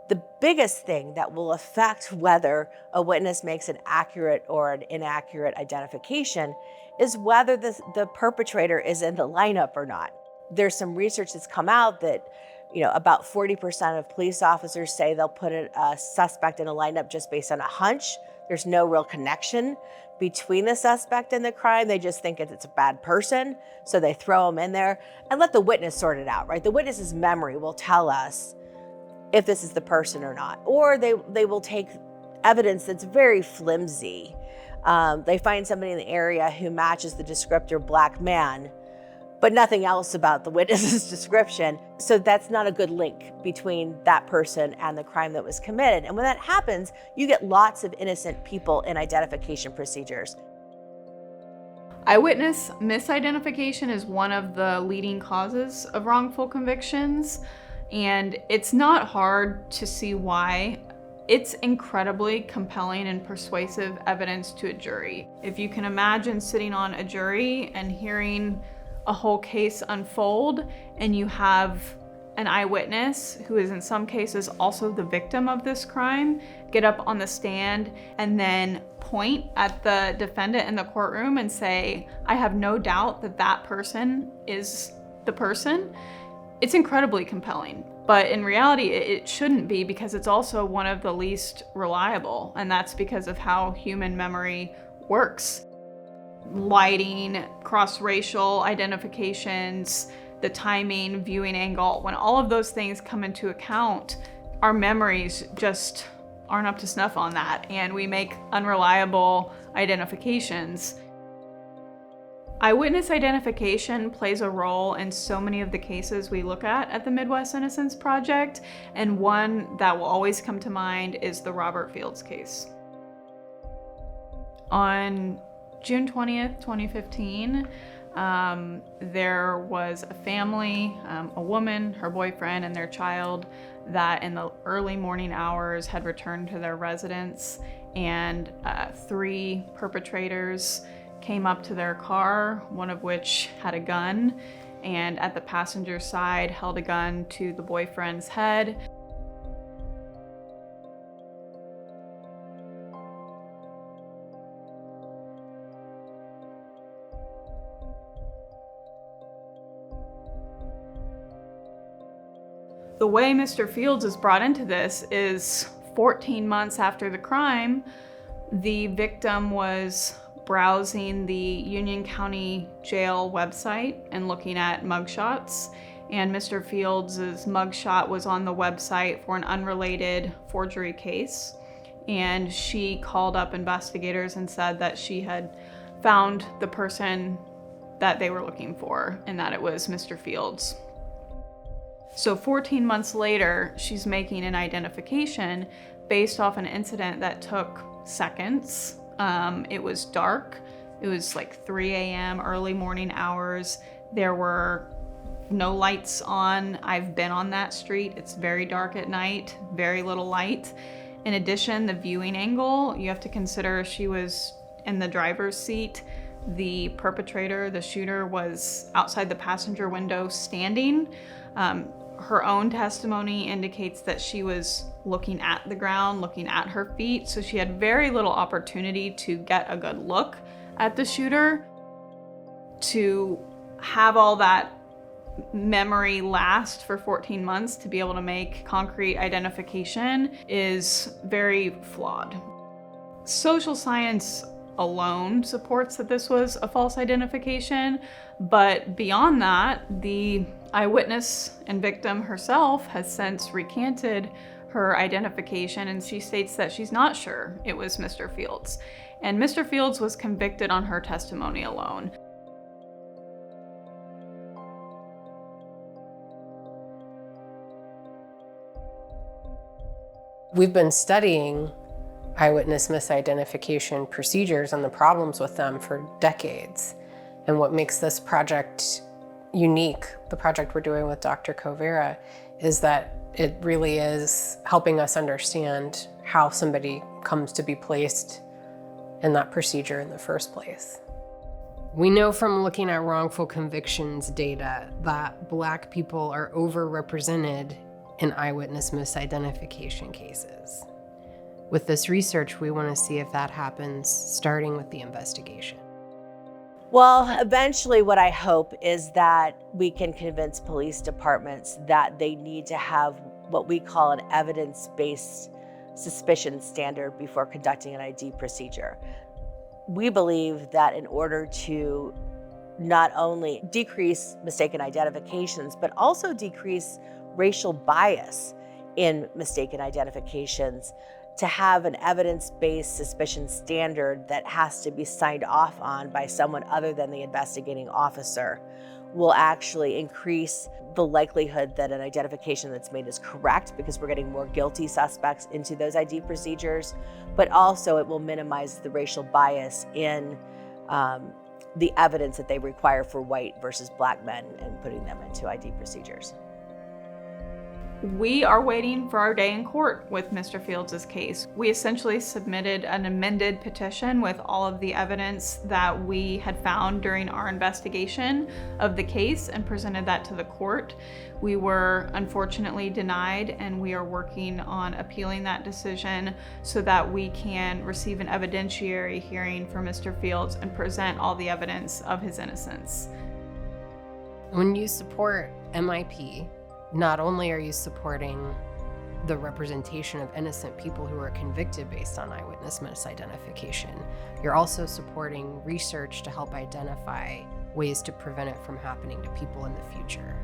The biggest thing that will affect whether a witness makes an accurate or an inaccurate identification is whether the perpetrator is in the lineup or not. There's some research that's come out that, about 40% of police officers say they'll put a suspect in a lineup just based on a hunch. There's no real connection between the suspect and the crime. They just think it's a bad person, so they throw them in there and let the witness sort it out, right? The witness's memory will tell us if this is the person or not. Or they will take evidence that's very flimsy. They find somebody in the area who matches the descriptor black man, but nothing else about the witness's description. So that's not a good link between that person and the crime that was committed. And when that happens, you get lots of innocent people in identification procedures. Eyewitness misidentification is one of the leading causes of wrongful convictions. And it's not hard to see why. It's incredibly compelling and persuasive evidence to a jury. If you can imagine sitting on a jury and hearing a whole case unfold, and you have an eyewitness who is in some cases also the victim of this crime get up on the stand and then point at the defendant in the courtroom and say, I have no doubt that that person is the person. It's incredibly compelling, but in reality, it shouldn't be, because it's also one of the least reliable, and that's because of how human memory works. Lighting, cross-racial identifications, the timing, viewing angle, when all of those things come into account, our memories just aren't up to snuff on that, and we make unreliable identifications. Eyewitness identification plays a role in so many of the cases we look at the Midwest Innocence Project, and one that will always come to mind is the Robert Fields case. On June 20th, 2015, there was a family, a woman, her boyfriend, and their child that in the early morning hours had returned to their residence, and 3 perpetrators came up to their car, one of which had a gun, and at the passenger side held a gun to the boyfriend's head. The way Mr. Fields is brought into this is 14 months after the crime, the victim was browsing the Union County Jail website and looking at mugshots, and Mr. Fields' mugshot was on the website for an unrelated forgery case, and she called up investigators and said that she had found the person that they were looking for and that it was Mr. Fields. So 14 months later, she's making an identification based off an incident that took seconds. It was dark. It was like 3 a.m., early morning hours. There were no lights on. I've been on that street. It's very dark at night, very little light. In addition, the viewing angle, you have to consider she was in the driver's seat. The perpetrator, the shooter, was outside the passenger window standing. Her own testimony indicates that she was looking at the ground, looking at her feet, so she had very little opportunity to get a good look at the shooter. To have all that memory last for 14 months to be able to make concrete identification is very flawed. Social science alone supports that this was a false identification, but beyond that, the eyewitness and victim herself has since recanted her identification, and she states that she's not sure it was Mr. Fields. And Mr. Fields was convicted on her testimony alone. We've been studying eyewitness misidentification procedures and the problems with them for decades. And what makes this project unique, the project we're doing with Dr. Covera, is that it really is helping us understand how somebody comes to be placed in that procedure in the first place. We know from looking at wrongful convictions data that Black people are overrepresented in eyewitness misidentification cases. With this research, we want to see if that happens, starting with the investigation. Well, eventually, what I hope is that we can convince police departments that they need to have what we call an evidence-based suspicion standard before conducting an ID procedure. We believe that in order to not only decrease mistaken identifications, but also decrease racial bias in mistaken identifications, to have an evidence-based suspicion standard that has to be signed off on by someone other than the investigating officer will actually increase the likelihood that an identification that's made is correct, because we're getting more guilty suspects into those ID procedures, but also it will minimize the racial bias in the evidence that they require for white versus black men and putting them into ID procedures. We are waiting for our day in court with Mr. Fields' case. We essentially submitted an amended petition with all of the evidence that we had found during our investigation of the case and presented that to the court. We were unfortunately denied, and we are working on appealing that decision so that we can receive an evidentiary hearing for Mr. Fields and present all the evidence of his innocence. When you support MIP, not only are you supporting the representation of innocent people who are convicted based on eyewitness misidentification, you're also supporting research to help identify ways to prevent it from happening to people in the future.